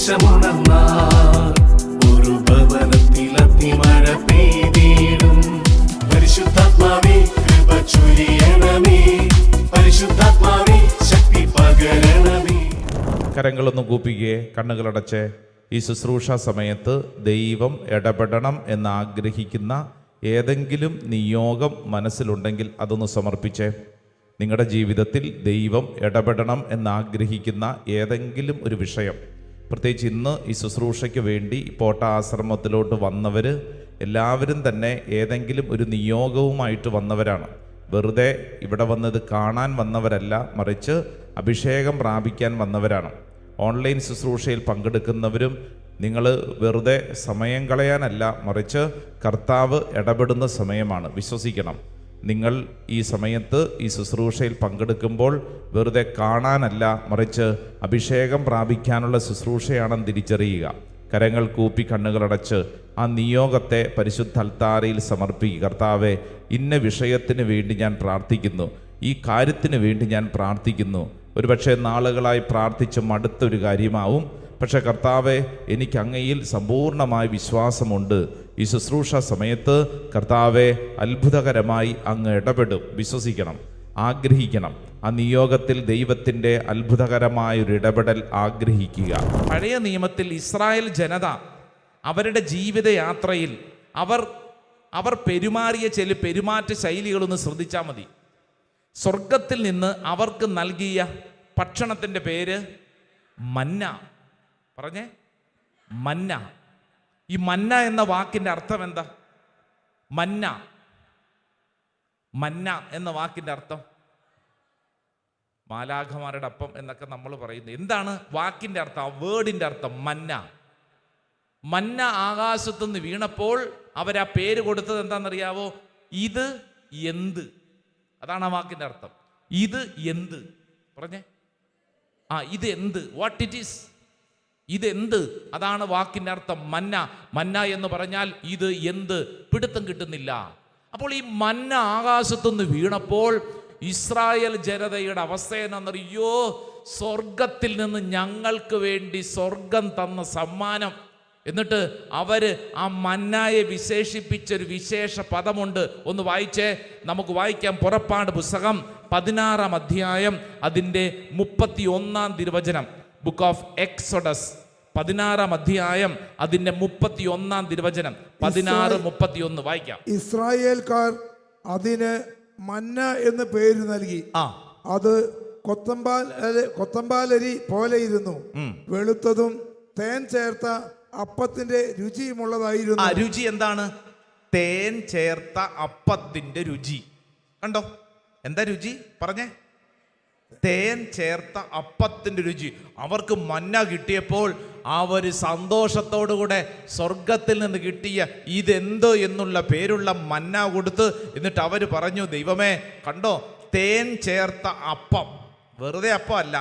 സന്ദേശമുണർന്നാൽ ഒരു ഭവനത്തിൽ അഗ്നിമഴ പെയ്തിടും. പരിശുദ്ധാത്മാവേ കൃപ ചൊരിയണമേ, പരിശുദ്ധാത്മാവേ ശക്തി പകരണമേ. കരങ്ങളൊന്നും കൂപ്പിക്കുകയെ, കണ്ണുകളടച്ച് ഈ ശുശ്രൂഷ സമയത്ത് ദൈവം ഇടപെടണം എന്നാഗ്രഹിക്കുന്ന ഏതെങ്കിലും നിയോഗം മനസ്സിലുണ്ടെങ്കിൽ അതൊന്ന് സമർപ്പിച്ചേ. നിങ്ങളുടെ ജീവിതത്തിൽ ദൈവം ഇടപെടണം എന്നാഗ്രഹിക്കുന്ന ഏതെങ്കിലും ഒരു വിഷയം, പ്രത്യേകിച്ച് ഇന്ന് ഈ ശുശ്രൂഷയ്ക്ക് വേണ്ടി പോട്ട ആശ്രമത്തിലോട്ട് വന്നവർ എല്ലാവരും തന്നെ ഏതെങ്കിലും ഒരു നിയോഗവുമായിട്ട് വന്നവരാണ്. വെറുതെ ഇവിടെ വന്നത് കാണാൻ വന്നവരല്ല, മറിച്ച് അഭിഷേകം പ്രാപിക്കാൻ വന്നവരാണ്. ഓൺലൈൻ ശുശ്രൂഷയിൽ പങ്കെടുക്കുന്നവരും നിങ്ങൾ വെറുതെ സമയം കളയാനല്ല, മറിച്ച് കർത്താവ് ഇടപെടുന്ന സമയമാണ്. വിശ്വസിക്കണം, നിങ്ങൾ ഈ സമയത്ത് ഈ ശുശ്രൂഷയിൽ പങ്കെടുക്കുമ്പോൾ വെറുതെ കാണാനല്ല, മറിച്ച് അഭിഷേകം പ്രാപിക്കാനുള്ള ശുശ്രൂഷയാണെന്ന് തിരിച്ചറിയുക. കരങ്ങൾ കൂപ്പി കണ്ണുകളടച്ച് ആ നിയോഗത്തെ പരിശുദ്ധ അൽത്താരയിൽ സമർപ്പിക്കുക. കർത്താവെ, ഇന്ന വിഷയത്തിന് വേണ്ടി ഞാൻ പ്രാർത്ഥിക്കുന്നു, ഈ കാര്യത്തിന് വേണ്ടി ഞാൻ പ്രാർത്ഥിക്കുന്നു. ഒരുപക്ഷെ നാളുകളായി പ്രാർത്ഥിച്ച് മടുത്തൊരു കാര്യമാവും. പക്ഷേ കർത്താവെ, എനിക്ക് അങ്ങയിൽ സമ്പൂർണ്ണമായ വിശ്വാസമുണ്ട്. ഈ ശുശ്രൂഷ സമയത്ത് കർത്താവെ അത്ഭുതകരമായി അങ്ങ് ഇടപെടും. വിശ്വസിക്കണം, ആഗ്രഹിക്കണം. ആ നിയോഗത്തിൽ ദൈവത്തിൻ്റെ അത്ഭുതകരമായൊരു ഇടപെടൽ ആഗ്രഹിക്കുക. പഴയ നിയമത്തിൽ ഇസ്രായേൽ ജനത അവരുടെ ജീവിതയാത്രയിൽ അവർ പെരുമാറിയ ചില പെരുമാറ്റ ശൈലികളൊന്ന് ശ്രദ്ധിച്ചാൽ മതി. സ്വർഗത്തിൽ നിന്ന് അവർക്ക് നൽകിയ ഭക്ഷണത്തിൻ്റെ പേര് മന്ന. പറഞ്ഞേ, മന്ന. ഈ മന്ന എന്ന വാക്കിൻ്റെ അർത്ഥം എന്താ? മന്ന എന്ന വാക്കിൻ്റെ അർത്ഥം മാലാഖമാരുടെ അപ്പം എന്നൊക്കെ നമ്മൾ പറയുന്നു. എന്താണ് വാക്കിൻ്റെ അർത്ഥം? ആ വേർഡിൻ്റെ അർത്ഥം മന്ന ആകാശത്തുനിന്ന് വീണപ്പോൾ അവരാ പേര് കൊടുത്തത് എന്താണെന്നറിയാവോ? ഇത് എന്ത്. അതാണ് ആ വാക്കിൻ്റെ അർത്ഥം. ഇത് എന്ത്? പറഞ്ഞേ, ഇത് എന്ത്? What it is? ഇതെന്ത്? അതാണ് വാക്കിൻ്റെ അർത്ഥം. മന്ന എന്ന് പറഞ്ഞാൽ ഇത് എന്ത്, പിടുത്തം കിട്ടുന്നില്ല. അപ്പോൾ ഈ മന്ന ആകാശത്തുനിന്ന് വീണപ്പോൾ ഇസ്രായേൽ ജനതയുടെ അവസ്ഥ എന്നറിയോ? സ്വർഗത്തിൽ നിന്ന് ഞങ്ങൾക്ക് വേണ്ടി സ്വർഗം തന്ന സമ്മാനം. എന്നിട്ട് അവര് ആ മന്നായെ വിശേഷിപ്പിച്ചൊരു വിശേഷ പദമുണ്ട്. ഒന്ന് വായിച്ചേ, നമുക്ക് വായിക്കാം. പുറപ്പാട് പുസ്തകം 16-ാം അധ്യായം അതിൻ്റെ 31-ാം തിരുവചനം. ബുക്ക് ഓഫ് എക്സോഡസ് 16-ാം അധ്യായം അതിൻ്റെ 31-ാം തിരുവചനം. 16:31 വായിക്കാം. ഇസ്രായേൽക്കാർ അതിന് മന്ന എന്ന് പേര് നൽകി. അത് കൊത്തമ്പാലരി പോലെ ഇരുന്നു, വെളുത്തതും തേൻ ചേർത്ത അപ്പത്തിന്റെ രുചിയുമുള്ളതായിരുന്നു. രുചി എന്താണ്? തേൻ ചേർത്ത അപ്പത്തിന്റെ രുചി. കണ്ടോ, എന്താ രുചി? പറഞ്ഞേ, തേൻ ചേർത്ത അപ്പത്തിന്റെ രുചി. അവർക്ക് മന്ന കിട്ടിയപ്പോൾ അവർ സന്തോഷത്തോടുകൂടെ സ്വർഗത്തിൽ നിന്ന് കിട്ടിയ ഇതെന്തോ എന്നുള്ള പേരുള്ള മന്ന കൊടുത്ത്, എന്നിട്ട് അവർ പറഞ്ഞു, ദൈവമേ കണ്ടോ, തേൻ ചേർത്ത അപ്പം. വെറുതെ അപ്പം അല്ല,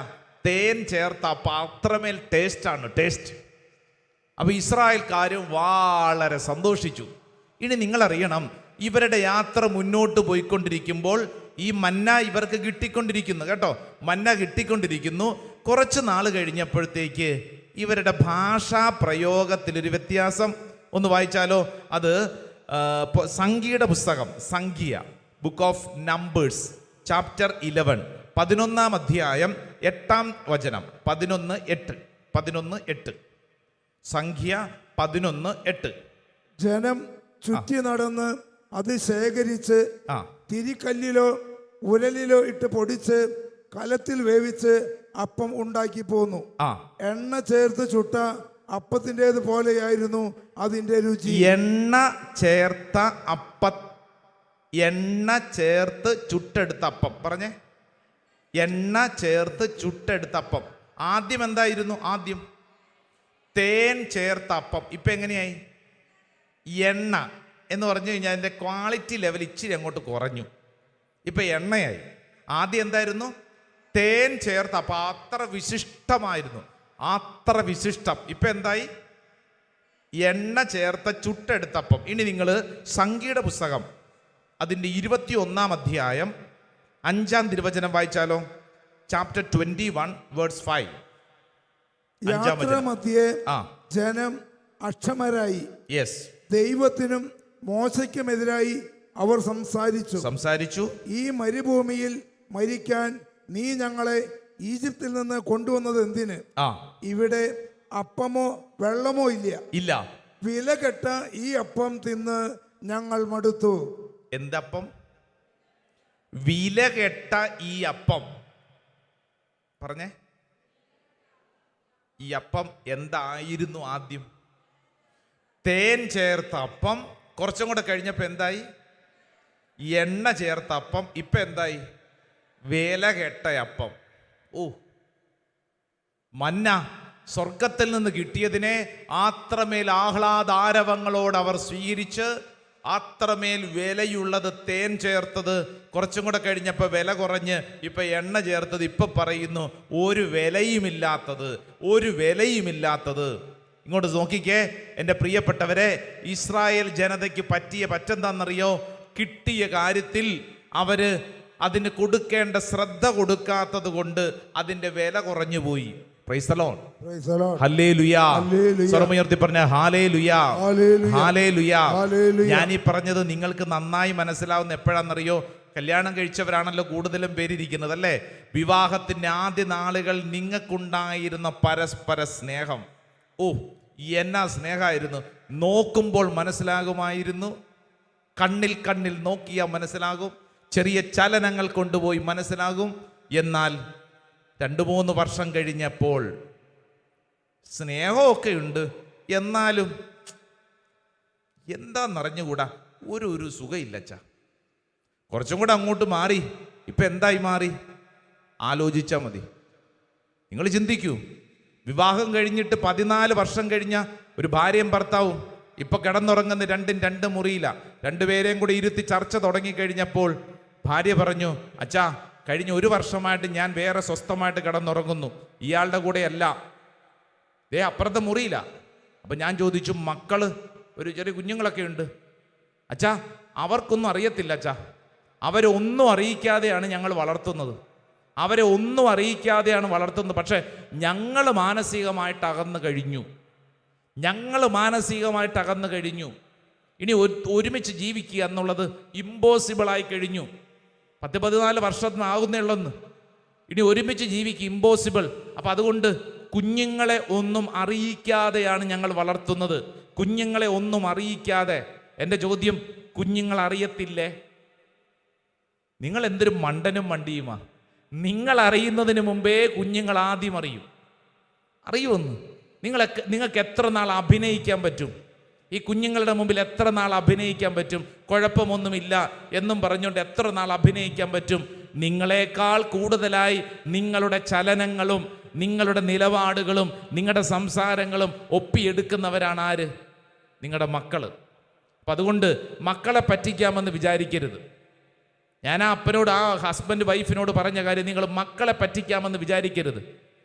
തേൻ ചേർത്ത അപ്പം. അത്രമേൽ ടേസ്റ്റാണ്, ടേസ്റ്റ്. അപ്പോൾ ഇസ്രായേൽക്കാരും വളരെ സന്തോഷിച്ചു. ഇനി നിങ്ങളറിയണം, ഇവരുടെ യാത്ര മുന്നോട്ട് പോയിക്കൊണ്ടിരിക്കുമ്പോൾ ഈ മന്ന ഇവർക്ക് കിട്ടിക്കൊണ്ടിരിക്കുന്നു കേട്ടോ. മന്ന കിട്ടിക്കൊണ്ടിരിക്കുന്നു. കുറച്ച് നാൾ കഴിഞ്ഞപ്പോഴത്തേക്ക് ഇവരുടെ ഭാഷാ പ്രയോഗത്തിലൊരു വ്യത്യാസം. ഒന്ന് വായിച്ചാലോ? അത് സംഖ്യയുടെ പുസ്തകം, സംഖ്യ, ബുക്ക് ഓഫ് നമ്പേഴ്സ്, ചാപ്റ്റർ 11, 11-ാം അധ്യായം 8-ാം വചനം. 11:8 സംഖ്യ 11:8. ജനം ചുറ്റി നടന്ന് അത് ശേഖരിച്ച് തിരിക്കല്ലിലോ ഉരലിലോ ഇട്ട് പൊടിച്ച് കലത്തിൽ വേവിച്ച് അപ്പം ഉണ്ടാക്കി പോന്നു. എണ്ണ ചേർത്ത് ചുട്ട അപ്പത്തിൻ്റെത് പോലെയായിരുന്നു അതിൻ്റെ രുചി. എണ്ണ ചേർത്ത് ചുട്ടെടുത്ത അപ്പം. പറഞ്ഞേ, എണ്ണ ചേർത്ത് ചുട്ടെടുത്ത അപ്പം. ആദ്യം എന്തായിരുന്നു? ആദ്യം തേൻ ചേർത്ത അപ്പം. ഇപ്പം എങ്ങനെയായി? എണ്ണ എന്ന് പറഞ്ഞു കഴിഞ്ഞാൽ അതിൻ്റെ ക്വാളിറ്റി ലെവൽ ഇച്ചിരി അങ്ങോട്ട് കുറഞ്ഞു. ഇപ്പം എണ്ണയായി. ആദ്യം എന്തായിരുന്നു? തേൻ ചേർത്ത അപ്പം. അത്ര വിശിഷ്ടമായിരുന്നു, അത്ര വിശിഷ്ടം. ഇപ്പം എന്തായി? എണ്ണ ചേർത്ത ചുട്ടെടുത്തപ്പം. ഇനി നിങ്ങൾ സംഖ്യയുടെ പുസ്തകം അതിൻ്റെ 21-ാം അധ്യായം 5-ാം തിരുവചനം വായിച്ചാലോ? Chapter 21 verse 5. യാത്ര മധ്യേ ആ ജനം അക്ഷമരായി. യെസ്, ദൈവത്തിനും മോശയ്ക്കുമെതിരായി അവർ സംസാരിച്ചു. ഈ മരുഭൂമിയിൽ മരിക്കാൻ നീ ഞങ്ങളെ ഈജിപ്തിൽ നിന്ന് കൊണ്ടുവന്നത് എന്തിന്? ഇവിടെ അപ്പമോ വെള്ളമോ ഇല്ല. വിലകെട്ട ഈ അപ്പം തിന്ന് ഞങ്ങൾ മടുത്തു. എന്തപ്പം? വിലകെട്ട ഈ അപ്പം. പറഞ്ഞേ, ഈ അപ്പം എന്തായിരുന്നു ആദ്യം? തേൻ ചേർത്ത അപ്പം. കുറച്ചും കൂടെ കഴിഞ്ഞപ്പോൾ എന്തായി? എണ്ണ ചേർത്ത അപ്പം. ഇപ്പൊ എന്തായി? വിലകെട്ട അപ്പം. ഓ, മന്ന സ്വർഗത്തിൽ നിന്ന് കിട്ടിയതിനെ അത്രമേൽ ആഹ്ലാദാരവങ്ങളോട് അവർ സ്വീകരിച്ച്, അത്രമേൽ വിലയുള്ളത് തേൻ ചേർത്തത് കുറച്ചും കൂടെ കഴിഞ്ഞപ്പോൾ വില കുറഞ്ഞ് ഇപ്പൊ എണ്ണ ചേർത്തത്. ഇപ്പൊ പറയുന്നു ഒരു വിലയുമില്ലാത്തത്. ഇങ്ങോട്ട് നോക്കിക്കേ എൻ്റെ പ്രിയപ്പെട്ടവരെ, ഇസ്രായേൽ ജനതയ്ക്ക് പറ്റെന്താണെന്നറിയോ? കിട്ടിയ കാര്യത്തിൽ അവര് അതിന് കൊടുക്കേണ്ട ശ്രദ്ധ കൊടുക്കാത്തത് കൊണ്ട് അതിന്റെ വില കുറഞ്ഞു പോയി. Praise the Lord. ഹല്ലേലൂയാ. സ്വരമുയർത്തി പറഞ്ഞ ഹല്ലേലൂയാ, ഹല്ലേലൂയാ. ഞാൻ ഈ പറഞ്ഞത് നിങ്ങൾക്ക് നന്നായി മനസ്സിലാവുന്ന എപ്പോഴാണെന്നറിയോ? കല്യാണം കഴിച്ചവരാണല്ലോ കൂടുതലും പേരിരിക്കുന്നത്, അല്ലേ? വിവാഹത്തിന്റെ ആദ്യ നാളുകൾ നിങ്ങൾക്കുണ്ടായിരുന്ന പരസ്പര സ്നേഹം, ഓ എന്നാ സ്നേഹമായിരുന്നു! നോക്കുമ്പോൾ മനസ്സിലാകുമായിരുന്നു, കണ്ണിൽ നോക്കിയാൽ മനസ്സിലാകും, ചെറിയ ചലനങ്ങൾ കൊണ്ടുപോയി മനസ്സിലാകും. എന്നാൽ 2-3 വർഷം കഴിഞ്ഞപ്പോൾ സ്നേഹമൊക്കെ ഉണ്ട്, എന്നാലും എന്താന്നറിഞ്ഞുകൂടാ, ഒരു സുഖമില്ലച്ചാ. കുറച്ചും കൂടെ അങ്ങോട്ട് മാറി. ഇപ്പം എന്തായി മാറി? ആലോചിച്ചാൽ മതി. നിങ്ങൾ ചിന്തിക്കൂ, വിവാഹം കഴിഞ്ഞിട്ട് 14 വർഷം കഴിഞ്ഞ ഒരു ഭാര്യയും ഭർത്താവും ഇപ്പൊ കിടന്നുറങ്ങുന്ന രണ്ട് മുറിയില്ല. രണ്ടുപേരെയും കൂടി ഇരുത്തി ചർച്ച തുടങ്ങിക്കഴിഞ്ഞപ്പോൾ ഭാര്യ പറഞ്ഞു, അച്ഛാ കഴിഞ്ഞ 1 വർഷമായിട്ട് ഞാൻ വേറെ സ്വസ്ഥമായിട്ട് കിടന്നുറങ്ങുന്നു, ഇയാളുടെ കൂടെയല്ല, അപ്പുറത്തെ മുറിയില്ല. അപ്പം ഞാൻ ചോദിച്ചു, മക്കള് ഒരു ചെറിയ കുഞ്ഞുങ്ങളൊക്കെ ഉണ്ട്. അച്ഛാ അവർക്കൊന്നും അറിയത്തില്ല അച്ഛാ, അവരെ ഒന്നും അറിയിക്കാതെയാണ് ഞങ്ങൾ വളർത്തുന്നത്, പക്ഷെ ഞങ്ങൾ മാനസികമായിട്ട് അകന്നു കഴിഞ്ഞു. ഇനി ഒരുമിച്ച് ജീവിക്കുക എന്നുള്ളത് ഇമ്പോസിബിളായി കഴിഞ്ഞു. 10-14 വർഷത്തിനാകുന്നേ ഉള്ളെന്ന്. ഇനി ഒരുമിച്ച് ജീവിക്കുക ഇമ്പോസിബിൾ. അപ്പം അതുകൊണ്ട് കുഞ്ഞുങ്ങളെ ഒന്നും അറിയിക്കാതെയാണ് ഞങ്ങൾ വളർത്തുന്നത്, കുഞ്ഞുങ്ങളെ ഒന്നും അറിയിക്കാതെ. എൻ്റെ ചോദ്യം, കുഞ്ഞുങ്ങൾ അറിയത്തില്ലേ? നിങ്ങൾ എന്തൊരു മണ്ടനും മണ്ടിയുമാ! നിങ്ങൾ അറിയുന്നതിന് മുമ്പേ കുഞ്ഞുങ്ങൾ ആദ്യം അറിയുമെന്ന്. നിങ്ങൾക്ക് എത്ര നാൾ അഭിനയിക്കാൻ പറ്റും? ഈ കുഞ്ഞുങ്ങളുടെ മുമ്പിൽ എത്ര നാൾ അഭിനയിക്കാൻ പറ്റും? കുഴപ്പമൊന്നുമില്ല എന്നും പറഞ്ഞുകൊണ്ട് എത്ര നാൾ അഭിനയിക്കാൻ പറ്റും? നിങ്ങളെക്കാൾ കൂടുതലായി നിങ്ങളുടെ ചലനങ്ങളും നിങ്ങളുടെ നിലപാടുകളും നിങ്ങളുടെ സംസാരങ്ങളും ഒപ്പിയെടുക്കുന്നവരാണ് ആര്? നിങ്ങളുടെ മക്കള്. അപ്പം അതുകൊണ്ട് മക്കളെ പറ്റിക്കാമെന്ന് വിചാരിക്കരുത്. ഞാൻ ആ അപ്പനോട്, ആ ഹസ്ബൻഡ് വൈഫിനോട് പറഞ്ഞ കാര്യം, നിങ്ങൾ മക്കളെ പറ്റിക്കാമെന്ന് വിചാരിക്കരുത്.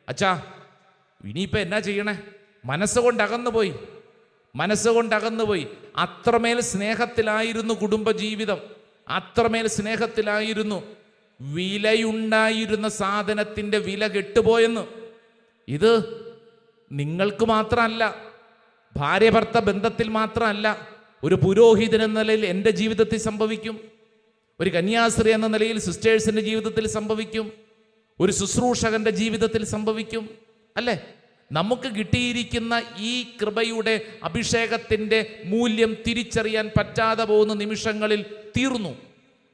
അച്ഛാ ഇനിയിപ്പോൾ എന്നാ ചെയ്യണേ? മനസ്സുകൊണ്ട് അകന്നുപോയി. അത്രമേൽ സ്നേഹത്തിലായിരുന്നു കുടുംബജീവിതം, അത്രമേൽ സ്നേഹത്തിലായിരുന്നു. വിലയുണ്ടായിരുന്ന സാധനത്തിൻ്റെ വില കെട്ടുപോയെന്ന്. ഇത് നിങ്ങൾക്ക് മാത്രമല്ല, ഭാര്യ ഭർത്ത ബന്ധത്തിൽ മാത്രമല്ല, ഒരു പുരോഹിതൻ എന്ന നിലയിൽ എൻ്റെ ജീവിതത്തിൽ സംഭവിക്കും, ഒരു കന്യാസ്ത്രീ എന്ന നിലയിൽ സിസ്റ്റേഴ്സിൻ്റെ ജീവിതത്തിൽ സംഭവിക്കും, ഒരു ശുശ്രൂഷകന്റെ ജീവിതത്തിൽ സംഭവിക്കും, അല്ലേ? നമുക്ക് കിട്ടിയിരിക്കുന്ന ഈ കൃപയുടെ അഭിഷേകത്തിൻ്റെ മൂല്യം തിരിച്ചറിയാൻ പറ്റാതെ പോകുന്ന നിമിഷങ്ങളിൽ തീർന്നു.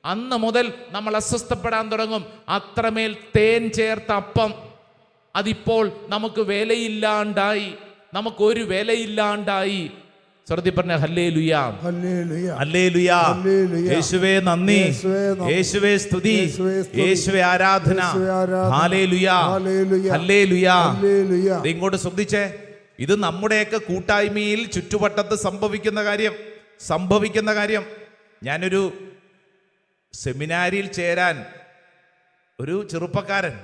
അന്ന് മുതൽ നമ്മൾ അസ്വസ്ഥപ്പെടാൻ തുടങ്ങും. അത്രമേൽ തേൻ ചേർത്ത അപ്പം അതിപ്പോൾ നമുക്ക് നമുക്കൊരു വിലയില്ലാണ്ടായി. സ്വർഗ്ഗത്തിൽ പറഞ്ഞ ഹല്ലേലൂയ, ഹല്ലേലൂയ, യേശുവേ നന്ദി, യേശുവേ സ്തുതി, യേശുവേ ആരാധന, ഹല്ലേലൂയ, ഹല്ലേലൂയ. ഇങ്ങോട്ട് ശ്രദ്ധിച്ചേ, ഇത് നമ്മുടെയൊക്കെ കൂട്ടായ്മയിൽ ചുറ്റുവട്ടത്ത് സംഭവിക്കുന്ന കാര്യം. ഞാനൊരു സെമിനാരിയിൽ ചേരാൻ ഒരു ചെറുപ്പക്കാരൻ,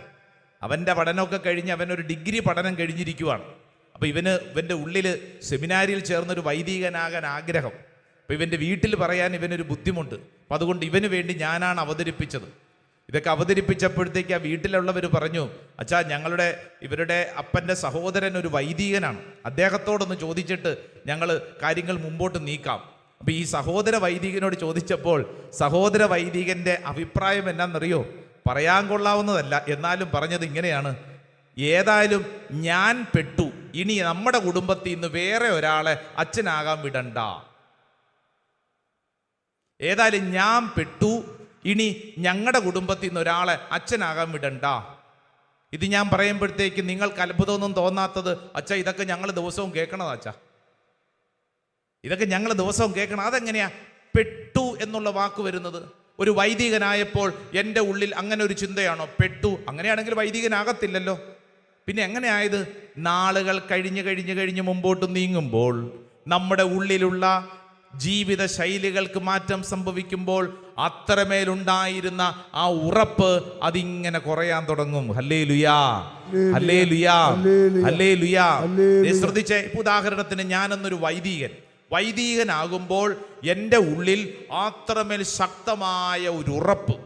അവൻ്റെ പഠനമൊക്കെ കഴിഞ്ഞ് അവനൊരു ഡിഗ്രി പഠനം കഴിഞ്ഞിരിക്കുവാണ്. അപ്പോൾ ഇവൻ്റെ ഉള്ളിൽ സെമിനാരിയിൽ ചേർന്നൊരു വൈദികനാകാൻ ആഗ്രഹം. അപ്പോൾ ഇവൻ്റെ വീട്ടിൽ പറയാൻ ഇവനൊരു ബുദ്ധിമുട്ട്. അപ്പം അതുകൊണ്ട് ഇവന് വേണ്ടി ഞാനാണ് അവതരിപ്പിച്ചത്. ഇതൊക്കെ അവതരിപ്പിച്ചപ്പോഴത്തേക്ക് ആ വീട്ടിലുള്ളവർ പറഞ്ഞു, അച്ഛാ ഇവരുടെ അപ്പൻ്റെ സഹോദരൻ ഒരു വൈദികനാണ്, അദ്ദേഹത്തോടൊന്ന് ചോദിച്ചിട്ട് ഞങ്ങൾ കാര്യങ്ങൾ മുമ്പോട്ട് നീക്കാം. അപ്പം ഈ സഹോദര വൈദികനോട് ചോദിച്ചപ്പോൾ സഹോദര വൈദികൻ്റെ അഭിപ്രായം എന്നാണെന്നറിയോ? പറയാൻ കൊള്ളാവുന്നതല്ല, എന്നാലും പറഞ്ഞത് ഇങ്ങനെയാണ്: ഏതായാലും ഞാൻ പെട്ടു, ഇനി നമ്മുടെ കുടുംബത്തിൽ നിന്ന് വേറെ ഒരാളെ അച്ഛനാകാൻ വിടണ്ട. ഏതായാലും ഞാൻ പെട്ടു, ഇനി ഞങ്ങളുടെ കുടുംബത്തിൽ നിന്ന് ഒരാളെ അച്ഛനാകാൻ വിടണ്ട. ഇത് ഞാൻ പറയുമ്പോഴത്തേക്ക് നിങ്ങൾക്ക് അത്ഭുതമൊന്നും തോന്നാത്തത്, അച്ഛാ ഇതൊക്കെ ഞങ്ങൾ ദിവസവും കേൾക്കണതാ അച്ഛാ, ഇതൊക്കെ ഞങ്ങൾ ദിവസവും കേൾക്കണം. അതെങ്ങനെയാ പെട്ടു എന്നുള്ള വാക്ക് വരുന്നത്? ഒരു വൈദികനായപ്പോൾ എൻ്റെ ഉള്ളിൽ അങ്ങനെ ഒരു ചിന്തയാണോ പെട്ടു? അങ്ങനെയാണെങ്കിൽ വൈദികനാകത്തില്ലല്ലോ. പിന്നെ എങ്ങനെയായത്? നാളുകൾ കഴിഞ്ഞ് മുമ്പോട്ട് നീങ്ങുമ്പോൾ നമ്മുടെ ഉള്ളിലുള്ള ജീവിത ശൈലികൾക്ക് മാറ്റം സംഭവിക്കുമ്പോൾ അത്രമേലുണ്ടായിരുന്ന ആ ഉറപ്പ് അതിങ്ങനെ കുറയാൻ തുടങ്ങും. ഹല്ലേലൂയാ, ഹല്ലേലൂയാ, ഹല്ലേലൂയാ. ശ്രദ്ധിച്ചേ, ഉദാഹരണത്തിന് ഞാനെന്നൊരു വൈദികനാകുമ്പോൾ എൻ്റെ ഉള്ളിൽ അത്രമേൽ ശക്തമായ ഒരു ഉറപ്പ്,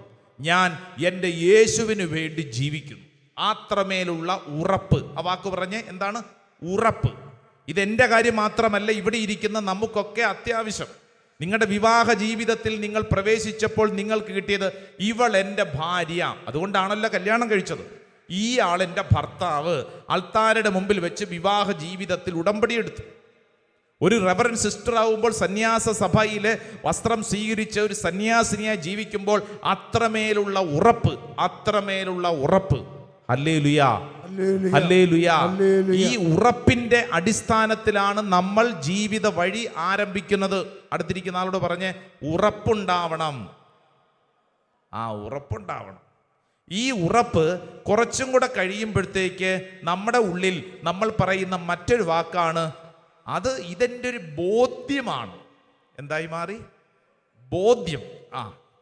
ഞാൻ എൻ്റെ യേശുവിന് വേണ്ടി ജീവിക്കുന്നു. അത്രമേലുള്ള ഉറപ്പ്. ആ വാക്ക് പറഞ്ഞേ എന്താണ്? ഉറപ്പ്. ഇതെൻ്റെ കാര്യം മാത്രമല്ല, ഇവിടെ ഇരിക്കുന്ന നമുക്കൊക്കെ അത്യാവശ്യം. നിങ്ങളുടെ വിവാഹ ജീവിതത്തിൽ നിങ്ങൾ പ്രവേശിച്ചപ്പോൾ നിങ്ങൾക്ക് കിട്ടിയത് ഇവൾ എൻ്റെ ഭാര്യ, അതുകൊണ്ടാണല്ലോ കല്യാണം കഴിച്ചത്. ഈ ആൾ എൻ്റെ ഭർത്താവ്. അൾത്താരയുടെ മുമ്പിൽ വെച്ച് വിവാഹ ജീവിതത്തിൽ ഉടമ്പടി എടുത്തു. ഒരു റെവറൻ സിസ്റ്റർ ആവുമ്പോൾ സന്യാസ സഭയിലെ വസ്ത്രം സ്വീകരിച്ച് ഒരു സന്യാസിനിയായി ജീവിക്കുമ്പോൾ അത്രമേലുള്ള ഉറപ്പ്. ഹല്ലേലൂയാ, ഹല്ലേലൂയാ. ഈ ഉറപ്പിന്റെ അടിസ്ഥാനത്തിലാണ് നമ്മൾ ജീവിത വഴി ആരംഭിക്കുന്നത്. അടുത്തിരിക്കുന്ന ആളോട് പറഞ്ഞേ, ഉറപ്പുണ്ടാവണം. ഉറപ്പുണ്ടാവണം. ഈ ഉറപ്പ് കുറച്ചും കൂടെ കഴിയുമ്പോഴത്തേക്ക് നമ്മുടെ ഉള്ളിൽ നമ്മൾ പറയുന്ന മറ്റൊരു വാക്കാണ്, അത് ഇതെൻ്റെ ഒരു ബോധ്യമാണ്. എന്തായി മാറി? ബോധ്യം.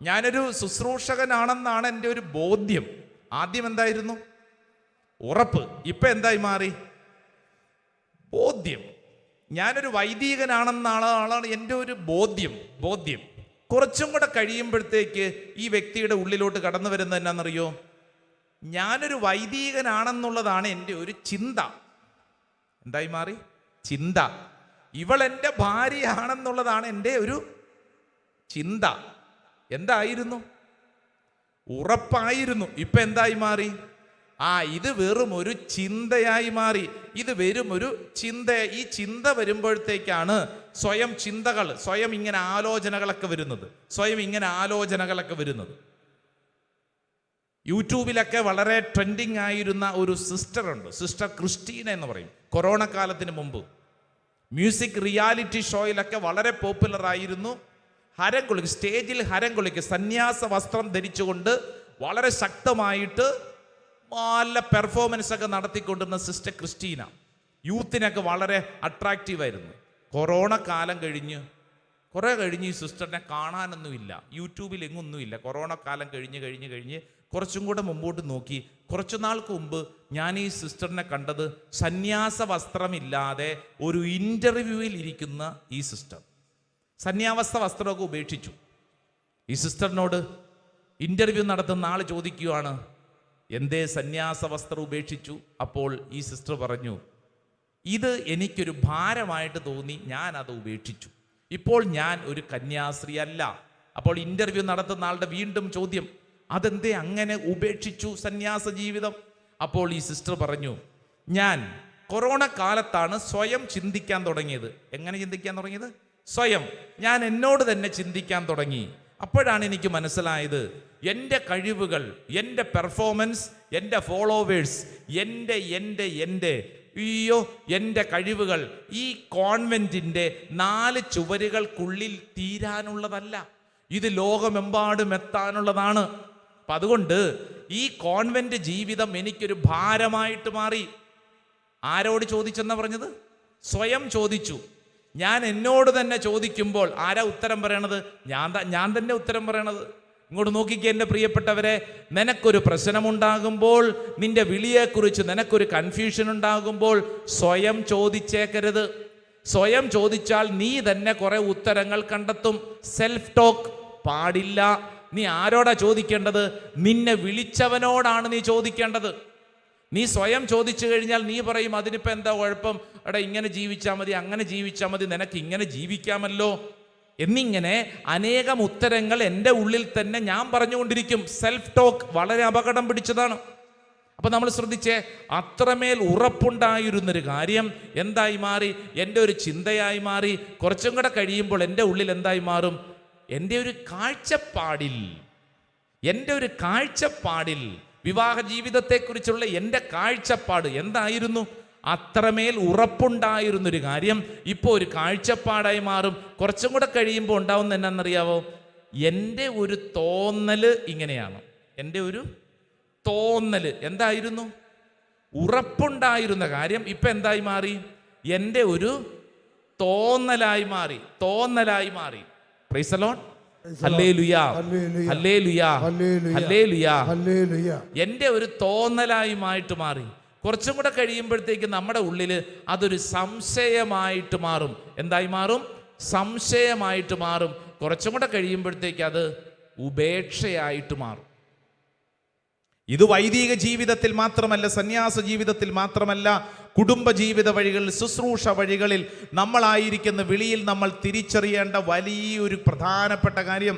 ഞാനൊരു ശുശ്രൂഷകനാണെന്നാണ് എൻ്റെ ഒരു ബോധ്യം. ആദ്യം എന്തായിരുന്നു? ഉറപ്പ്. ഇപ്പൊ എന്തായി മാറി? ബോധ്യം. ഞാനൊരു വൈദികനാണെന്നാണ് എൻ്റെ ഒരു ബോധ്യം. കുറച്ചും കൂടെ കഴിയുമ്പോഴത്തേക്ക് ഈ വ്യക്തിയുടെ ഉള്ളിലോട്ട് കടന്നു വരുന്നത് എന്നാണെന്നറിയോ? ഞാനൊരു വൈദികനാണെന്നുള്ളതാണ് എൻ്റെ ഒരു ചിന്ത. എന്തായി മാറി? ചിന്ത. ഇവൾ എൻ്റെ ഭാര്യയാണെന്നുള്ളതാണ് എൻ്റെ ഒരു ചിന്ത. എന്തായിരുന്നു? ഉറപ്പായിരുന്നു. ഇപ്പൊ എന്തായി മാറി? ഇത് വെറും ഒരു ചിന്തയായി മാറി. ഇത് വെറും ഒരു ചിന്ത. ഈ ചിന്ത വരുമ്പോഴത്തേക്കാണ് സ്വയം ഇങ്ങനെ ആലോചനകളൊക്കെ വരുന്നത്. യൂട്യൂബിലൊക്കെ വളരെ ട്രെൻഡിങ് ആയിരുന്ന ഒരു സിസ്റ്റർ ഉണ്ട്, സിസ്റ്റർ ക്രിസ്റ്റീന എന്ന് പറയും. കൊറോണ കാലത്തിന് മുമ്പ് മ്യൂസിക് റിയാലിറ്റി ഷോയിലൊക്കെ വളരെ പോപ്പുലർ ആയിരുന്നു. സ്റ്റേജിൽ ഹരം കൊള്ളിക്കുക, സന്യാസ വസ്ത്രം ധരിച്ചുകൊണ്ട് വളരെ ശക്തമായിട്ട് നല്ല പെർഫോമൻസ് ഒക്കെ നടത്തിക്കൊണ്ടിരുന്ന സിസ്റ്റർ ക്രിസ്റ്റീന യൂത്തിനൊക്കെ വളരെ അട്രാക്റ്റീവായിരുന്നു. കൊറോണ കാലം കഴിഞ്ഞ് ഈ സിസ്റ്ററിനെ കാണാനൊന്നുമില്ല, യൂട്യൂബിൽ എങ്ങൊന്നുമില്ല. കൊറോണ കാലം കഴിഞ്ഞ് കുറച്ചും കൂടെ മുമ്പോട്ട് നോക്കി, കുറച്ചു നാൾക്ക് മുമ്പ് ഞാൻ ഈ സിസ്റ്ററിനെ കണ്ടത് സന്യാസ വസ്ത്രമില്ലാതെ ഒരു ഇൻ്റർവ്യൂവിൽ ഇരിക്കുന്ന ഈ സിസ്റ്റർ. സന്യാസ വസ്ത്രമൊക്കെ ഉപേക്ഷിച്ചു. ഈ സിസ്റ്ററിനോട് ഇൻ്റർവ്യൂ നടത്തുന്ന ആൾ ചോദിക്കുകയാണ്, എന്തേ സന്യാസ വസ്ത്രം ഉപേക്ഷിച്ചു? അപ്പോൾ ഈ സിസ്റ്റർ പറഞ്ഞു, ഇത് എനിക്കൊരു ഭാരമായിട്ട് തോന്നി, ഞാൻ അത് ഉപേക്ഷിച്ചു. ഇപ്പോൾ ഞാൻ ഒരു കന്യാസ്ത്രീ അല്ല. അപ്പോൾ ഇൻ്റർവ്യൂ നടത്തുന്ന ആളുടെ വീണ്ടും ചോദ്യം, അതെന്തേ അങ്ങനെ ഉപേക്ഷിച്ചു സന്യാസ ജീവിതം? അപ്പോൾ ഈ സിസ്റ്റർ പറഞ്ഞു, ഞാൻ കൊറോണ കാലത്താണ് സ്വയം ചിന്തിക്കാൻ തുടങ്ങിയത്. എങ്ങനെ ചിന്തിക്കാൻ തുടങ്ങിയത്? സ്വയം. ഞാൻ എന്നോട് തന്നെ ചിന്തിക്കാൻ തുടങ്ങി. അപ്പോഴാണ് എനിക്ക് മനസ്സിലായത്, എൻ്റെ കഴിവുകൾ, എൻ്റെ പെർഫോമൻസ്, എൻ്റെ ഫോളോവേഴ്സ്, എൻ്റെ കഴിവുകൾ ഈ കോൺവെന്റിൻ്റെ 4 ചുവരുകൾക്കുള്ളിൽ തീരാനുള്ളതല്ല. ഇത് ലോകമെമ്പാടും എത്താനുള്ളതാണ്. അപ്പം അതുകൊണ്ട് ഈ കോൺവെന്റ് ജീവിതം എനിക്കൊരു ഭാരമായിട്ട് മാറി. ആരോട് ചോദിച്ചെന്നാ പറഞ്ഞത്? സ്വയം ചോദിച്ചു. ഞാൻ എന്നോട് തന്നെ ചോദിക്കുമ്പോൾ ആരാ ഉത്തരം പറയണത്? ഞാൻ തന്നെ ഉത്തരം പറയണത്. ഇങ്ങോട്ട് നോക്കിക്കേ എൻ്റെ പ്രിയപ്പെട്ടവരെ, നിനക്കൊരു പ്രശ്നമുണ്ടാകുമ്പോൾ, നിന്റെ വിളിയെക്കുറിച്ച് നിനക്കൊരു കൺഫ്യൂഷൻ ഉണ്ടാകുമ്പോൾ സ്വയം ചോദിച്ചേക്കരുത്. സ്വയം ചോദിച്ചാൽ നീ തന്നെ കുറെ ഉത്തരങ്ങൾ കണ്ടെത്തും. സെൽഫ് ടോക്ക് പാടില്ല. നീ ആരോടാ ചോദിക്കേണ്ടത്? നിന്നെ വിളിച്ചവനോടാണ് നീ ചോദിക്കേണ്ടത്. നീ സ്വയം ചോദിച്ചു കഴിഞ്ഞാൽ നീ പറയും അതിനിപ്പോൾ എന്താ കുഴപ്പം, എടാ ഇങ്ങനെ ജീവിച്ചാൽ മതി, അങ്ങനെ ജീവിച്ചാൽ മതി, നിനക്ക് ഇങ്ങനെ ജീവിക്കാമല്ലോ എന്നിങ്ങനെ അനേകം ഉത്തരങ്ങൾ എൻ്റെ ഉള്ളിൽ തന്നെ ഞാൻ പറഞ്ഞുകൊണ്ടിരിക്കും. സെൽഫ് ടോക്ക് വളരെ അപകടം പിടിച്ചതാണ്. അപ്പം നമ്മൾ ശ്രദ്ധിച്ചേ, അത്രമേൽ ഉറപ്പുണ്ടായിരുന്നൊരു കാര്യം എന്തായി മാറി? എൻ്റെ ഒരു ചിന്തയായി മാറി. കുറച്ചും കൂടെ കഴിയുമ്പോൾ എൻ്റെ ഉള്ളിൽ എന്തായി മാറും? എൻ്റെ ഒരു കാഴ്ചപ്പാടിൽ വിവാഹ ജീവിതത്തെക്കുറിച്ചുള്ള എൻ്റെ കാഴ്ചപ്പാട് എന്തായിരുന്നു? അത്രമേൽ ഉറപ്പുണ്ടായിരുന്നൊരു കാര്യം ഇപ്പോൾ ഒരു കാഴ്ചപ്പാടായി മാറും. കുറച്ചും കൂടെ കഴിയുമ്പോൾ ഉണ്ടാവുന്ന എന്നാണെന്നറിയാവോ? എൻ്റെ ഒരു തോന്നല് ഇങ്ങനെയാണ്. എൻ്റെ ഒരു തോന്നല് എന്തായിരുന്നു? ഉറപ്പുണ്ടായിരുന്ന കാര്യം ഇപ്പം എന്തായി മാറി? എൻ്റെ ഒരു തോന്നലായി മാറി. Price the Lord. Hallelujah, hallelujah, hallelujah. എൻ്റെ ഒരു തോന്നലായിട്ട് മാറി. കുറച്ചും കൂടെ കഴിയുമ്പോഴത്തേക്ക് നമ്മുടെ ഉള്ളിൽ അതൊരു സംശയമായിട്ട് മാറും. എന്തായി മാറും? സംശയമായിട്ട് മാറും. കുറച്ചും കൂടെ കഴിയുമ്പോഴത്തേക്ക് അത് ഉപേക്ഷയായിട്ട് മാറും. ഇത് വൈദിക ജീവിതത്തിൽ മാത്രമല്ല, സന്യാസ ജീവിതത്തിൽ മാത്രമല്ല, കുടുംബ ജീവിത വഴികളിൽ, ശുശ്രൂഷ വഴികളിൽ നമ്മളായിരിക്കുന്ന വിളിയിൽ നമ്മൾ തിരിച്ചറിയേണ്ട വലിയൊരു പ്രധാനപ്പെട്ട കാര്യം,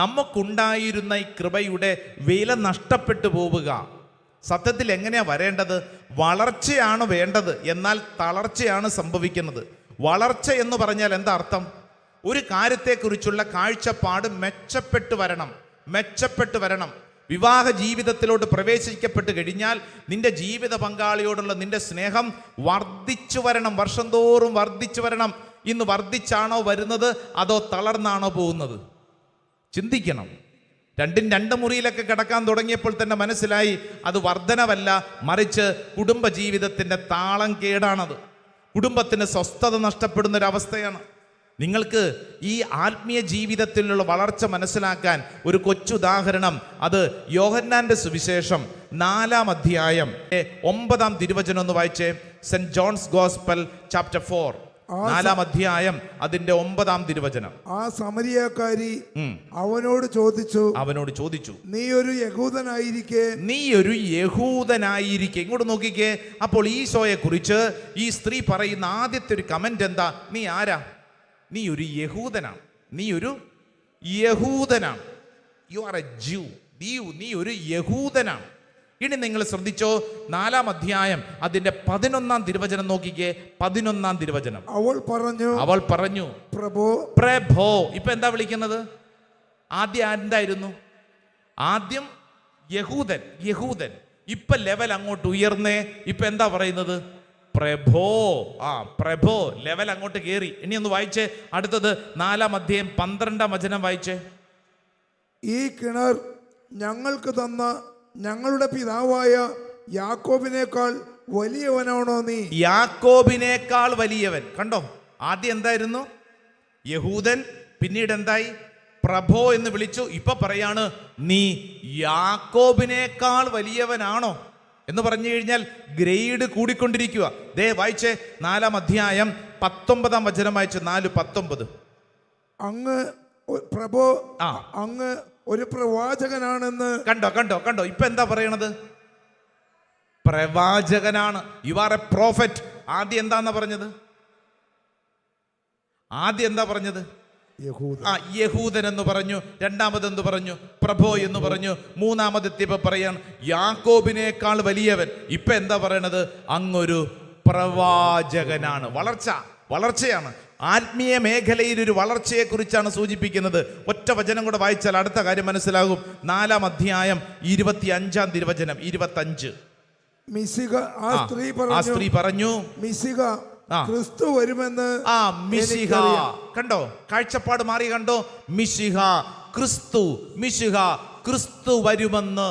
നമുക്കുണ്ടായിരുന്ന ഈ കൃപയുടെ വില നഷ്ടപ്പെട്ടു പോവുക. സത്യത്തിൽ എങ്ങനെയാ വരേണ്ടത്? വളർച്ചയാണ് വേണ്ടത്, എന്നാൽ തളർച്ചയാണ് സംഭവിക്കുന്നത്. വളർച്ച എന്ന് പറഞ്ഞാൽ എന്താ അർത്ഥം? ഒരു കാര്യത്തെക്കുറിച്ചുള്ള കാഴ്ചപ്പാട് മെച്ചപ്പെട്ടു വരണം. വിവാഹ ജീവിതത്തിലോട്ട് പ്രവേശിക്കപ്പെട്ട് കഴിഞ്ഞാൽ നിന്റെ ജീവിത പങ്കാളിയോടുള്ള നിന്റെ സ്നേഹം വർദ്ധിച്ചു വരണം, വർഷം തോറും വർദ്ധിച്ചു വരണം. ഇന്ന് വർദ്ധിച്ചാണോ വരുന്നത്, അതോ തളർന്നാണോ പോകുന്നത്? ചിന്തിക്കണം. രണ്ട് മുറിയിലൊക്കെ കിടക്കാൻ തുടങ്ങിയപ്പോൾ തന്നെ മനസ്സിലായി അത് വർധനവല്ല, മറിച്ച് കുടുംബ ജീവിതത്തിൻ്റെ താളം കേടാണത്. കുടുംബത്തിന് സ്വസ്ഥത നഷ്ടപ്പെടുന്നൊരവസ്ഥയാണ്. നിങ്ങൾക്ക് ഈ ആത്മീയ ജീവിതത്തിലുള്ള വളർച്ച മനസ്സിലാക്കാൻ ഒരു കൊച്ചുദാഹരണം, അത് യോഹന്നാന്റെ സുവിശേഷം 4-ാം അധ്യായം 9-ാം തിരുവചനം ഒന്ന് വായിച്ചേ. സെന്റ് ജോൺസ് ഗോസ്പൽ ചാപ്റ്റർ 4, 4-ാം അധ്യായം അതിന്റെ 9-ാം തിരുവചനം. ആ സമരിയാക്കാരി അവനോട് ചോദിച്ചു, നീ ഒരു യഹൂദനായിരിക്കെ. ഇങ്ങോട്ട് നോക്കിക്കേ. അപ്പോൾ ഈശോയെ കുറിച്ച് ഈ സ്ത്രീ പറയുന്ന ആദ്യത്തെ ഒരു കമന്റ് എന്താ? നീ ആരാ? നീ ഒരു യഹൂദനാണ്. You are a Jew. നീ ഒരു യഹൂദനാണ്. ഇനി നിങ്ങൾ ശ്രദ്ധിച്ചോ, 4-ാം അധ്യായം അതിന്റെ 11-ാം തിരുവചനം നോക്കിക്കേ. 11-ാം തിരുവചനം. അവൾ പറഞ്ഞു പ്രഭോ. ഇപ്പൊ എന്താ വിളിക്കുന്നത്? ആദ്യം എന്തായിരുന്നു? ആദ്യം യഹൂദൻ. ഇപ്പൊ ലെവൽ അങ്ങോട്ട് ഉയർന്നേ. ഇപ്പൊ എന്താ പറയുന്നത്? പ്രഭോ. ലെവൽ അങ്ങോട്ട് കയറി. ഇനി ഒന്ന് വായിച്ചേ അടുത്തത് 4-ാം അധ്യായം 12-ാം വചനം വായിച്ചേ. ഈ കിണർ ഞങ്ങൾക്ക് തന്ന ഞങ്ങളുടെ പിതാവായ യാക്കോബിനേക്കാൾ വലിയവനാണോ നീ? യാക്കോബിനേക്കാൾ വലിയവൻ. കണ്ടോ, ആദ്യം എന്തായിരുന്നു? യഹൂദൻ, പിന്നീട് എന്തായി? പ്രഭോ എന്ന് വിളിച്ചു. ഇപ്പൊ പറയാണ് നീ യാക്കോബിനേക്കാൾ വലിയവനാണോ എന്ന് പറഞ്ഞു കഴിഞ്ഞാൽ ഗ്രേഡ് കൂടിക്കൊണ്ടിരിക്കുക. ദേ വായിച്ചേ 4-ാം അധ്യായം 19-ാം വചനം വായിച്ച്. 4:19. അങ്ങ് ഒരു പ്രവാചകനാണെന്ന്. കണ്ടോ ഇപ്പൊ എന്താ പറയണത്? പ്രവാചകനാണ്. U are A prophet. ആദ്യം എന്താ പറഞ്ഞത്? യഹൂദൻ എന്ന് പറഞ്ഞു. രണ്ടാമത് എന്ത് പറഞ്ഞു? പ്രഭോ എന്ന് പറഞ്ഞു. മൂന്നാമതെത്തിയപ്പോ പറയാണ് യാക്കോബിനേക്കാൾ വലിയവൻ. ഇപ്പൊ എന്താ പറയണത്? അങ്ങൊരു പ്രവാചകനാണ്. വളർച്ചയാണ്. ആത്മീയ മേഖലയിൽ ഒരു വളർച്ചയെ കുറിച്ചാണ് സൂചിപ്പിക്കുന്നത്. ഒറ്റ വചനം കൂടെ വായിച്ചാൽ അടുത്ത കാര്യം മനസ്സിലാകും. 4-ാം അധ്യായം 25-ാം തിരുവചനം 25. ആ സ്ത്രീ പറഞ്ഞു ക്രിസ്തു വരുമെന്ന്. മിശിഹ. കണ്ടോ, കാഴ്ചപ്പാട് മാറി. കണ്ടോ, മിശിഹ, ക്രിസ്തു വരുമെന്ന്.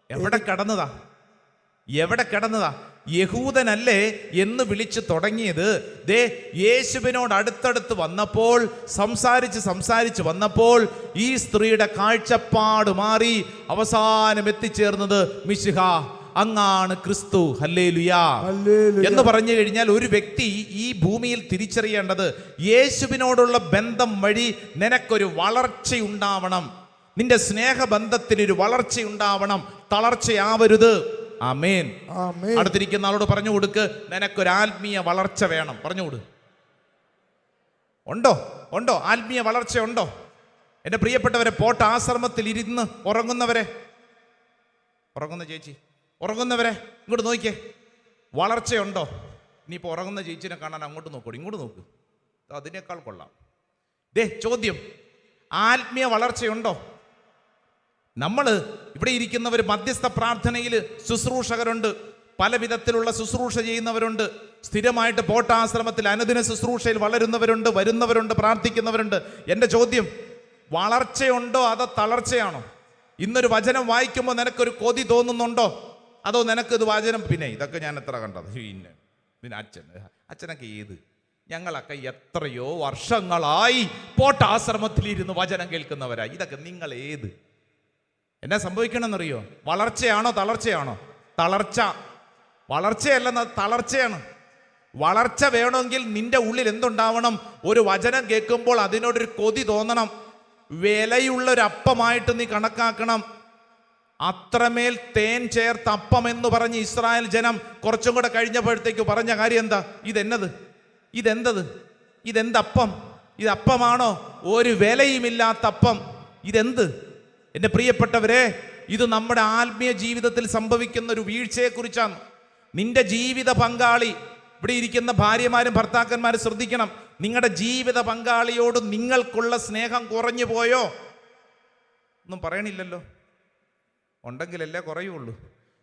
എവിടെ കിടന്നതാ? യഹൂദനല്ലേ എന്ന് വിളിച്ചു തുടങ്ങിയത്. ദേ യേശുവിനോട് അടുത്തടുത്ത് വന്നപ്പോൾ, സംസാരിച്ച് വന്നപ്പോൾ ഈ സ്ത്രീയുടെ കാഴ്ചപ്പാട് മാറി. അവസാനം എത്തിച്ചേർന്നത് മിശിഹ, അങ്ങാണ് ക്രിസ്തു. ഹല്ലേലൂയാ എന്ന് പറഞ്ഞു കഴിഞ്ഞാൽ ഒരു വ്യക്തി ഈ ഭൂമിയിൽ തിരിച്ചറിയേണ്ടത് യേശുവിനോടുള്ള ബന്ധം വഴി നിനക്കൊരു വളർച്ചയുണ്ടാവണം. നിന്റെ സ്നേഹബന്ധത്തിനൊരു വളർച്ചയുണ്ടാവണം, തളർച്ചയാവരുത്. ആമേൻ. ആമേൻ. അടുത്തിരിക്കുന്ന ആളോട് പറഞ്ഞു കൊടുക്ക്, നിനക്കൊരു ആത്മീയ വളർച്ച വേണം. പറഞ്ഞു കൊടു. ഉണ്ടോ ആത്മീയ വളർച്ച ഉണ്ടോ? എൻ്റെ പ്രിയപ്പെട്ടവരെ, പോട്ട ആശ്രമത്തിൽ ഇരുന്ന് ഉറങ്ങുന്ന ചേച്ചി, ഉറങ്ങുന്നവരെ ഇങ്ങോട്ട് നോക്കിയേ, വളർച്ചയുണ്ടോ? ഇനിയിപ്പോൾ ഉറങ്ങുന്ന ചേച്ചിനെ കാണാൻ അങ്ങോട്ട് നോക്കൂ, ഇങ്ങോട്ട് നോക്ക്, അതിനേക്കാൾ കൊള്ളാം. ചോദ്യം, ആത്മീയ വളർച്ചയുണ്ടോ? നമ്മൾ ഇവിടെ ഇരിക്കുന്നവർ മധ്യസ്ഥ പ്രാർത്ഥനയിൽ ശുശ്രൂഷകരുണ്ട്, പല വിധത്തിലുള്ള ശുശ്രൂഷ ചെയ്യുന്നവരുണ്ട്, സ്ഥിരമായിട്ട് പോട്ടാശ്രമത്തിൽ അനുദിന ശുശ്രൂഷയിൽ വളരുന്നവരുണ്ട്, വരുന്നവരുണ്ട്, പ്രാർത്ഥിക്കുന്നവരുണ്ട്. എൻ്റെ ചോദ്യം, വളർച്ചയുണ്ടോ അതോ തളർച്ചയാണോ? ഇന്നൊരു വചനം വായിക്കുമ്പോൾ നിനക്കൊരു കൊതി തോന്നുന്നുണ്ടോ? അതോ നിനക്ക് ഇത് വചനം, പിന്നെ ഇതൊക്കെ ഞാൻ എത്ര കണ്ടത്, പിന്നെ അച്ഛനൊക്കെ ഏത്, ഞങ്ങളൊക്കെ എത്രയോ വർഷങ്ങളായി പോട്ടാശ്രമത്തിലിരുന്ന് വചനം കേൾക്കുന്നവരാ, ഇതൊക്കെ നിങ്ങൾ ഏത്? എന്നാ സംഭവിക്കണമെന്നറിയോ? വളർച്ചയാണോ തളർച്ചയാണോ? വളർച്ചയല്ലെന്ന തളർച്ചയാണ്. വളർച്ച വേണമെങ്കിൽ നിന്റെ ഉള്ളിൽ എന്തുണ്ടാവണം? ഒരു വചനം കേൾക്കുമ്പോൾ അതിനോടൊരു കൊതി തോന്നണം. വിലയുള്ള ഒരു അപ്പമായിട്ട് നീ കണക്കാക്കണം. അത്രമേൽ തേൻ ചേർത്ത അപ്പം എന്ന് പറഞ്ഞ് ഇസ്രായേൽ ജനം കുറച്ചും കൂടെ കഴിഞ്ഞപ്പോഴത്തേക്ക് പറഞ്ഞ കാര്യം എന്താ? ഇതെന്തപ്പം? ഇതപ്പമാണോ? ഒരു വിലയുമില്ലാത്ത അപ്പം. ഇതെന്ത്? എൻ്റെ പ്രിയപ്പെട്ടവരെ, ഇത് നമ്മുടെ ആത്മീയ ജീവിതത്തിൽ സംഭവിക്കുന്ന ഒരു വീഴ്ചയെക്കുറിച്ചാണ്. നിന്റെ ജീവിത പങ്കാളി, ഇവിടെ ഇരിക്കുന്ന ഭാര്യമാരും ഭർത്താക്കന്മാരും ശ്രദ്ധിക്കണം. നിങ്ങളുടെ ജീവിത പങ്കാളിയോട് നിങ്ങൾക്കുള്ള സ്നേഹം കുറഞ്ഞു പോയോ? ഒന്നും പറയണില്ലല്ലോ, ഉണ്ടെങ്കിലല്ലേ കുറയുള്ളൂ.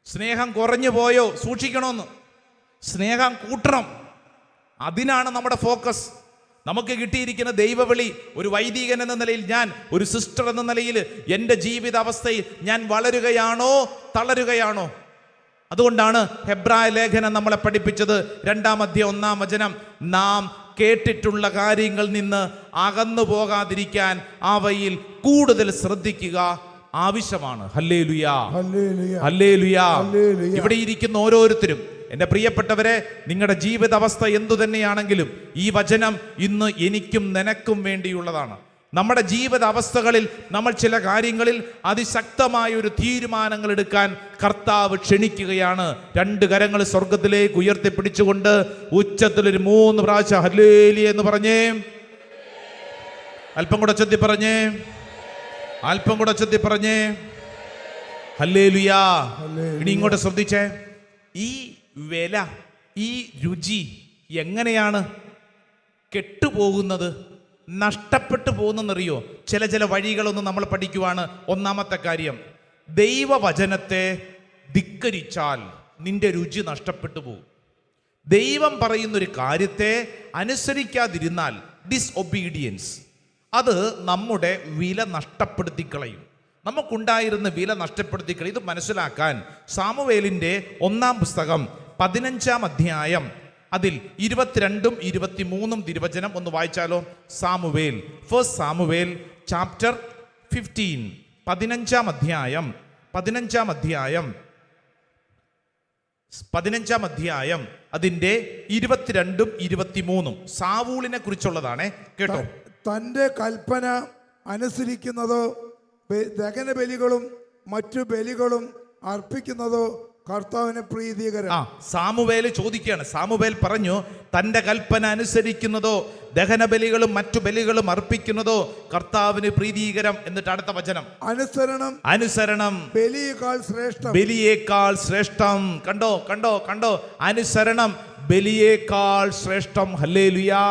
സ്നേഹം കുറഞ്ഞു പോയോ? സൂക്ഷിക്കണമെന്ന്. സ്നേഹം കൂട്ടണം, അതിനാണ് നമ്മുടെ ഫോക്കസ്. നമുക്ക് കിട്ടിയിരിക്കുന്ന ദൈവവിളി, ഒരു വൈദികൻ എന്ന നിലയിൽ, ഞാൻ ഒരു സിസ്റ്റർ എന്ന നിലയിൽ എൻ്റെ ജീവിതാവസ്ഥയിൽ ഞാൻ വളരുകയാണോ തളരുകയാണോ? അതുകൊണ്ടാണ് ഹെബ്രായ ലേഖനം നമ്മളെ പഠിപ്പിച്ചത് 2-ാം അധ്യായം 1-ാം വചനം, നാം കേട്ടിട്ടുള്ള കാര്യങ്ങളിൽ നിന്ന് അകന്നു പോകാതിരിക്കാൻ അവയിൽ കൂടുതൽ ശ്രദ്ധിക്കുക ആവശ്യമാണ്. ഹല്ലേലൂയാ, ഹല്ലേലൂയാ. ഇവിടെ ഇരിക്കുന്ന ഓരോരുത്തരും, എൻ്റെ പ്രിയപ്പെട്ടവരെ, നിങ്ങളുടെ ജീവിതാവസ്ഥ എന്തു തന്നെയാണെങ്കിലും ഈ വചനം ഇന്ന് എനിക്കും നിനക്കും വേണ്ടിയുള്ളതാണ്. നമ്മുടെ ജീവിത അവസ്ഥകളിൽ നമ്മൾ ചില കാര്യങ്ങളിൽ അതിശക്തമായ ഒരു തീരുമാനങ്ങൾ എടുക്കാൻ കർത്താവ് ക്ഷണിക്കുകയാണ്. 2 കരങ്ങൾ സ്വർഗത്തിലേക്ക് ഉയർത്തിപ്പിടിച്ചുകൊണ്ട് ഉച്ചത്തിലൊരു 3 പ്രാവശ്യം ഹല്ലേലൂയ എന്ന് പറഞ്ഞേ. അല്പം കൂടെ ചൊല്ലി പറഞ്ഞേ ഹല്ലേലൂയാ. ഇനി ഇങ്ങോട്ട് ശ്രദ്ധിച്ചേ, ഈ വില, ഈ രുചി എങ്ങനെയാണ് കെട്ടുപോകുന്നത്, നഷ്ടപ്പെട്ടു പോകുന്നറിയോ? ചില വഴികളൊന്നും നമ്മൾ പഠിക്കുവാണ്. ഒന്നാമത്തെ കാര്യം, ദൈവവചനത്തെ ധിക്കരിച്ചാൽ നിന്റെ രുചി നഷ്ടപ്പെട്ടു പോകും. ദൈവം പറയുന്നൊരു കാര്യത്തെ അനുസരിക്കാതിരുന്നാൽ, ഡിസൊബീഡിയൻസ്, അത് നമ്മുടെ വില നഷ്ടപ്പെടുത്തി കളയും. നമുക്കുണ്ടായിരുന്ന വില നഷ്ടപ്പെടുത്തി കളയും. ഇത് മനസ്സിലാക്കാൻ സാമുവേലിൻ്റെ 1-ാം പുസ്തകം 15-ാം അധ്യായം അതിൽ 22-ഉം 23-ഉം തിരുവചനം ഒന്ന് വായിച്ചാലോ? ഫസ്റ്റ് സാമുവേൽ ചാപ്റ്റർ 15, 15-ാം അധ്യായം അതിൻ്റെ 22-ഉം 23-ഉം സാവൂളിനെ കുറിച്ചുള്ളതാണ്. കേട്ടോ, തൻ്റെ കൽപ്പന അനുസരിക്കുന്നതോ ദഹനബലികളും മറ്റു ബലികളും അർപ്പിക്കുന്നതോ കർത്താവിന് പ്രീതികരം. സാമുവേല് ചോദിക്കുകയാണ്. സാമുവേൽ പറഞ്ഞു, തൻ്റെ കൽപ്പന അനുസരിക്കുന്നതോ ദഹനബലികളും മറ്റു ബലികളും അർപ്പിക്കുന്നതോ കർത്താവിന് പ്രീതികരം. എന്നിട്ട് അടുത്ത വചനം, അനുസരണം ബലിയേക്കാൾ ശ്രേഷ്ഠം. കണ്ടോ, അനുസരണം ബലിയേക്കാൾ ശ്രേഷ്ഠം. ഹല്ലേലൂയാ.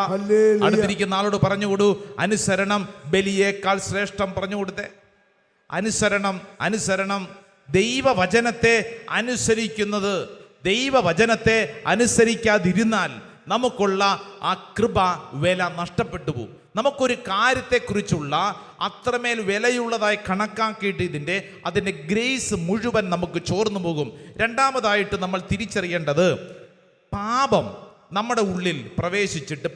അടുത്തിരിക്കുന്ന ആളോട് പറഞ്ഞുകൊടു, അനുസരണം ബലിയേക്കാൾ ശ്രേഷ്ഠം. പറഞ്ഞു കൊടുത്തേ. അനുസരണം ദൈവവചനത്തെ അനുസരിക്കുന്നത്. ദൈവവചനത്തെ അനുസരിക്കാതിരുന്നാൽ നമുക്കുള്ള ആ കൃപ വില നഷ്ടപ്പെട്ടു പോകും. നമുക്കൊരു കാര്യത്തെക്കുറിച്ചുള്ള അത്രമേൽ വിലയുള്ളതായി കണക്കാക്കിയിട്ട് അതിൻ്റെ ഗ്രേസ് മുഴുവൻ നമുക്ക് ചോർന്നു പോകും. രണ്ടാമതായിട്ട് നമ്മൾ തിരിച്ചറിയേണ്ടത്, പാപം നമ്മുടെ ഉള്ളിൽ പ്രവേശിച്ചിട്ട്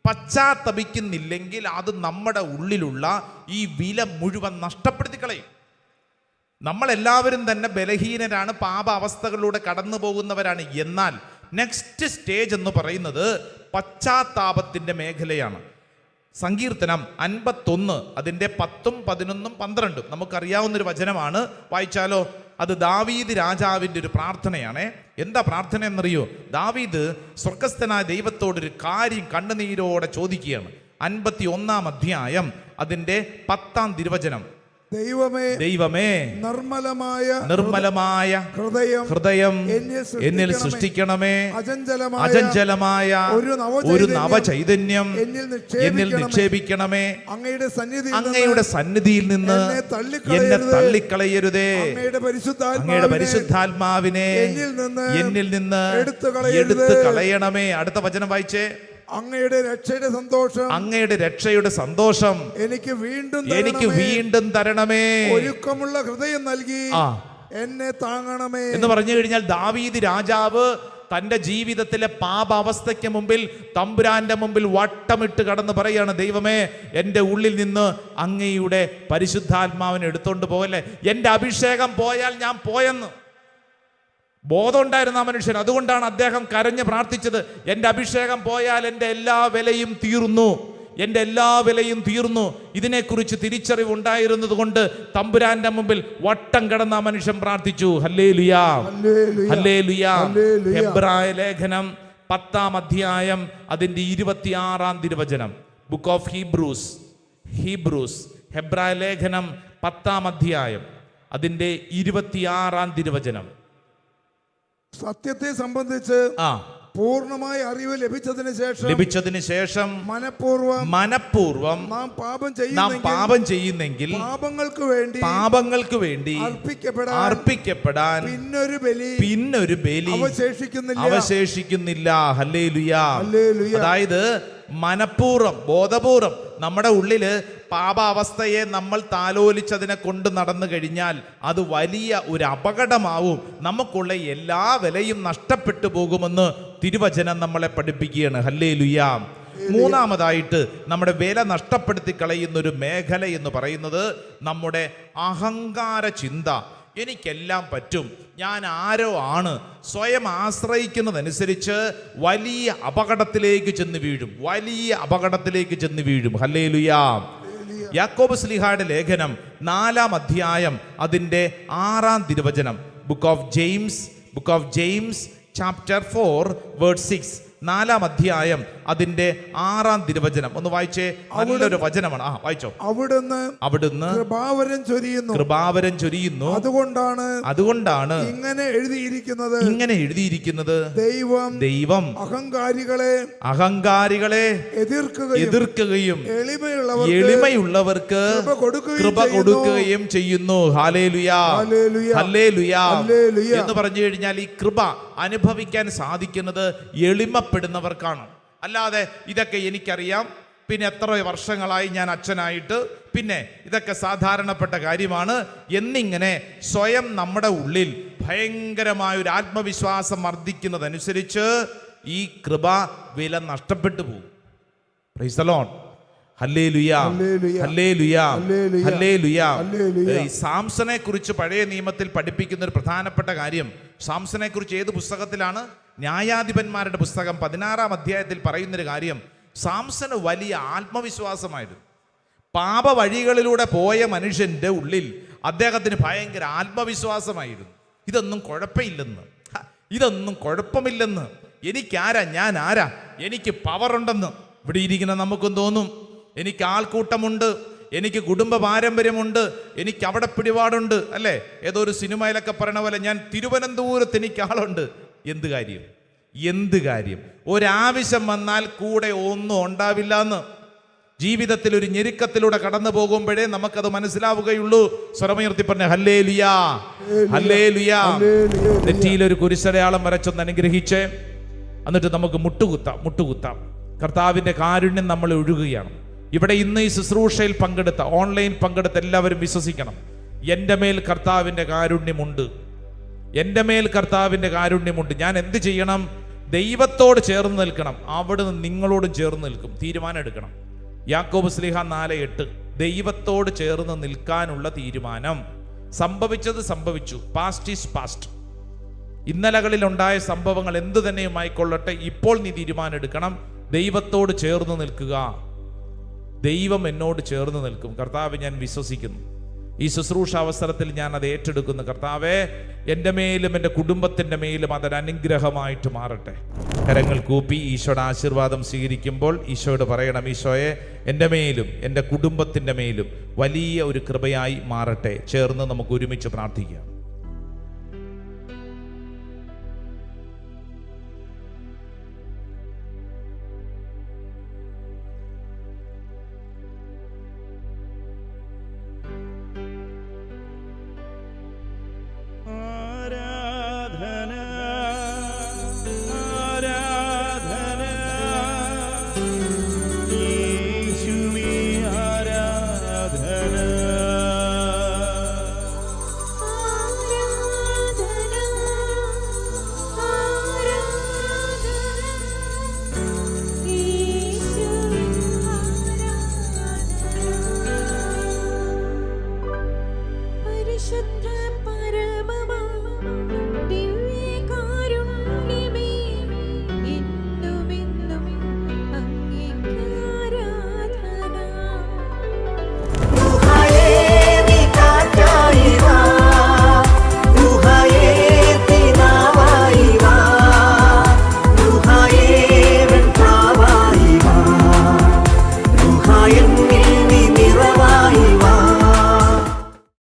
പശ്ചാത്തപിക്കുന്നില്ലെങ്കിൽ അത് നമ്മുടെ ഉള്ളിലുള്ള ഈ വില മുഴുവൻ നഷ്ടപ്പെടുത്തി കളയും. നമ്മളെല്ലാവരും തന്നെ ബലഹീനരാണ്, പാപ അവസ്ഥകളിലൂടെ കടന്നു പോകുന്നവരാണ്. എന്നാൽ നെക്സ്റ്റ് സ്റ്റേജ് എന്ന് പറയുന്നത് പശ്ചാത്താപത്തിൻ്റെ മേഖലയാണ്. സങ്കീർത്തനം 51 അതിൻ്റെ 10, 11, 12 നമുക്കറിയാവുന്നൊരു വചനമാണ്. വായിച്ചാലോ? അത് ദാവീദ് രാജാവിൻ്റെ ഒരു പ്രാർത്ഥനയാണ്. എന്താ പ്രാർത്ഥന എന്നറിയോ? ദാവീദ് സ്വർഗസ്ഥനായ ദൈവത്തോടൊരു കാര്യം കണ്ണുനീരോടെ ചോദിക്കുകയാണ്. 51-ാം അധ്യായം അതിൻ്റെ 10-ാം തിരുവചനം. ദൈവമേ നിർമ്മലമായ ഹൃദയം എന്നിൽ സൃഷ്ടിക്കണമേ, അചഞ്ചലമായ ഒരു നവചൈതന്യം എന്നിൽ നിക്ഷേപിക്കണമേ. അങ്ങയുടെ സന്നിധിയിൽ നിന്ന് എന്നെ തള്ളിക്കളയരുതേ. അങ്ങയുടെ പരിശുദ്ധാത്മാവിനെ എന്നിൽ നിന്ന് എടുത്തു കളയണമേ. അടുത്ത വചനം വായിച്ചേ. അങ്ങയുടെ രക്ഷയുടെ സന്തോഷം എനിക്ക് വീണ്ടും തരണമേ. ഒരുക്കമുള്ള ഹൃദയം നൽകി എന്നെ താങ്ങണമേ എന്ന് പറഞ്ഞു കഴിഞ്ഞാൽ ദാവീദ് രാജാവ് തന്റെ ജീവിതത്തിലെ പാപാവസ്ഥയ്ക്ക് മുമ്പിൽ തമ്പുരാന്റെ മുമ്പിൽ വട്ടമിട്ട് കടന്ന് പറയാണ്, ദൈവമേ, എൻ്റെ ഉള്ളിൽ നിന്ന് അങ്ങയുടെ പരിശുദ്ധാത്മാവിനെ എടുത്തോണ്ട് പോകല്ലേ. എൻ്റെ അഭിഷേകം പോയാൽ ഞാൻ പോയെന്ന് ബോധമുണ്ടായിരുന്ന ആ മനുഷ്യൻ. അതുകൊണ്ടാണ് അദ്ദേഹം കരഞ്ഞ് പ്രാർത്ഥിച്ചത്, എൻ്റെ അഭിഷേകം പോയാൽ എൻ്റെ എല്ലാ വിലയും തീർന്നു, എൻ്റെ എല്ലാ വിലയും തീർന്നു. ഇതിനെക്കുറിച്ച് തിരിച്ചറിവുണ്ടായിരുന്നത് കൊണ്ട് തമ്പുരാന്റെ മുമ്പിൽ വട്ടം കിടന്ന ആ മനുഷ്യൻ പ്രാർത്ഥിച്ചു. ഹല്ലേലൂയാ, ഹല്ലേലൂയാ. ഹെബ്രായ ലേഖനം 10-ാം അധ്യായം അതിൻ്റെ 26-ാം തിരുവചനം. ബുക്ക് ഓഫ് ഹീബ്രൂസ് ഹെബ്രായ ലേഖനം 10-ാം അധ്യായം അതിൻ്റെ 26-ാം തിരുവചനം. സത്യത്തെ സംബന്ധിച്ച് പൂർണ്ണമായ അറിവ് ലഭിച്ചതിന് ശേഷം മനഃപൂർവം നാം പാപം ചെയ്യുന്നെങ്കിൽ പാപങ്ങൾക്ക് വേണ്ടി അർപ്പിക്കപ്പെടാൻ പിന്നൊരു ബലി അവശേഷിക്കുന്നില്ല. ഹല്ലേലൂയാ. അതായത് മനഃപൂർവ്വം, ബോധപൂർവം നമ്മുടെ ഉള്ളില് പാപാവസ്ഥയെ നമ്മൾ താലോലിച്ചതിനെ കൊണ്ട് നടന്നു കഴിഞ്ഞാൽ അത് വലിയ ഒരു അപകടമാവും. നമുക്കുള്ള എല്ലാ വിലയും നഷ്ടപ്പെട്ടു പോകുമെന്ന് തിരുവചനം നമ്മളെ പഠിപ്പിക്കുകയാണ്. ഹല്ലേലൂയാ. മൂന്നാമതായിട്ട് നമ്മുടെ വില നഷ്ടപ്പെടുത്തി കളയുന്ന ഒരു മേഖല എന്ന് പറയുന്നത് നമ്മുടെ അഹങ്കാര ചിന്ത. എനിക്കെല്ലാം പറ്റും, ഞാൻ ആരോ ആണ്, സ്വയം ആശ്രയിക്കുന്നതനുസരിച്ച് വലിയ അപകടത്തിലേക്ക് ചെന്ന് വീഴും. ഹല്ലേലൂയാ. യാക്കോബ് ശ്ലീഹായുടെ ലേഖനം 4-ാം അധ്യായം അതിൻ്റെ 6-ാം തിരുവചനം. Book of James chapter 4 verse 6. 4-ാം അധ്യായം അതിന്റെ 6-ാം തിരുവചനം ഒന്ന് വായിച്ചേ. നല്ലൊരു വചനമാണ്. വായിച്ചോ. അവിടുന്ന് കൃപാവരം ചൊരിയുന്നു. അതുകൊണ്ടാണ് ഇങ്ങനെ എഴുതിയിരിക്കുന്നത് ദൈവം അഹങ്കാരികളെ എതിർക്കുകയും എളിമയുള്ളവർക്ക് കൃപ കൊടുക്കുകയും ചെയ്യുന്നു. ഹല്ലേലൂയാ, ഹല്ലേലൂയാ എന്ന് പറഞ്ഞു കഴിഞ്ഞാൽ ഈ കൃപ അനുഭവിക്കാൻ സാധിക്കുന്നത് എളിമപ്പെടുന്നവർക്കാണ്. അല്ലാതെ ഇതൊക്കെ എനിക്കറിയാം, പിന്നെ എത്ര വർഷങ്ങളായി ഞാൻ അച്ഛനായിട്ട്, പിന്നെ ഇതൊക്കെ സാധാരണപ്പെട്ട കാര്യമാണ് എന്നിങ്ങനെ സ്വയം നമ്മുടെ ഉള്ളിൽ ഭയങ്കരമായൊരു ആത്മവിശ്വാസം വർദ്ധിക്കുന്നതനുസരിച്ച് ഈ കൃപ വില നഷ്ടപ്പെട്ടു പോകും. Praise the Lord. ഹല്ലേലൂയാ, ഹല്ലേലൂയാ, ഹല്ലേലൂയാ. ഈ സാംസനെ കുറിച്ച് പഴയ നിയമത്തിൽ പഠിപ്പിക്കുന്ന ഒരു പ്രധാനപ്പെട്ട കാര്യം, സാംസനെ കുറിച്ച് ഏത് പുസ്തകത്തിലാണ്? ന്യായാധിപന്മാരുടെ പുസ്തകം 16-ാം അധ്യായത്തിൽ പറയുന്നൊരു കാര്യം, സാംസന് വലിയ ആത്മവിശ്വാസമായിരുന്നു. പാപ വഴികളിലൂടെ പോയ മനുഷ്യന്റെ ഉള്ളിൽ അദ്ദേഹത്തിന് ഭയങ്കര ആത്മവിശ്വാസമായിരുന്നു. ഇതൊന്നും കുഴപ്പമില്ലെന്ന്, എനിക്കാരാ, ഞാൻ ആരാ, എനിക്ക് പവറുണ്ടെന്ന്. ഇവിടെ ഇരിക്കുന്ന നമുക്കും തോന്നും, എനിക്ക് ആൾക്കൂട്ടമുണ്ട്, എനിക്ക് കുടുംബ പാരമ്പര്യമുണ്ട്, എനിക്ക് അവിടെ പിടിപാടുണ്ട്, അല്ലേ? ഏതോ ഒരു സിനിമയിലൊക്കെ പറയണ പോലെ ഞാൻ തിരുവനന്തപുരത്ത് എനിക്ക് ആളുണ്ട്. എന്ത് കാര്യം? ഒരാവശ്യം വന്നാൽ കൂടെ ഒന്നും ഉണ്ടാവില്ല എന്ന്. ജീവിതത്തിൽ ഒരു ഞെരുക്കത്തിലൂടെ കടന്നു പോകുമ്പോഴേ നമുക്കത് മനസ്സിലാവുകയുള്ളൂ. സ്വരമുയർത്തി പറഞ്ഞ ഹല്ലേലൂയാ, ഹല്ലേലൂയാ. നെറ്റിയിലൊരു കുരിശടയാളം വരച്ചൊന്ന് അനുഗ്രഹിച്ച് എന്നിട്ട് നമുക്ക് മുട്ടുകുത്താം. കർത്താവിന്റെ കാരുണ്യം നമ്മൾ ഒഴുകുകയാണ്. ഇവിടെ ഇന്ന് ഈ ശുശ്രൂഷയിൽ പങ്കെടുത്ത, ഓൺലൈൻ പങ്കെടുത്ത എല്ലാവരും വിശ്വസിക്കണം, എൻ്റെ മേൽ കർത്താവിൻ്റെ കാരുണ്യമുണ്ട്. ഞാൻ എന്ത് ചെയ്യണം? ദൈവത്തോട് ചേർന്ന് നിൽക്കണം. അവിടുന്ന് നിങ്ങളോടും ചേർന്ന് നിൽക്കും. തീരുമാനം എടുക്കണം. യാക്കോബ് ശ്ലീഹ 4:8 ദൈവത്തോട് ചേർന്ന് നിൽക്കാനുള്ള തീരുമാനം. സംഭവിച്ചത് സംഭവിച്ചു, പാസ്റ്റ് ഈസ് പാസ്റ്റ്. ഇന്നലകളിൽ ഉണ്ടായ സംഭവങ്ങൾ എന്തു തന്നെയുമായിക്കൊള്ളട്ടെ, ഇപ്പോൾ നീ തീരുമാനം എടുക്കണം. ദൈവത്തോട് ചേർന്ന് നിൽക്കുക. ദൈവം എന്നോട് ചേർന്ന് നിൽക്കും. കർത്താവ്, ഞാൻ വിശ്വസിക്കുന്നു. ഈ ശുശ്രൂഷ അവസരത്തിൽ ഞാൻ അത് ഏറ്റെടുക്കുന്നു. കർത്താവേ, എൻ്റെ മേലും എൻ്റെ കുടുംബത്തിൻ്റെ മേലും അതൊരു അനുഗ്രഹമായിട്ട് മാറട്ടെ. കരങ്ങൾ കൂപ്പി ഈശോയുടെ ആശീർവാദം സ്വീകരിക്കുമ്പോൾ ഈശോയോട് പറയണം, ഈശോയെ, എൻ്റെ മേലും എൻ്റെ കുടുംബത്തിൻ്റെ മേലും വലിയ ഒരു കൃപയായി മാറട്ടെ. ചേർന്ന് നമുക്ക് ഒരുമിച്ച് പ്രാർത്ഥിക്കാം.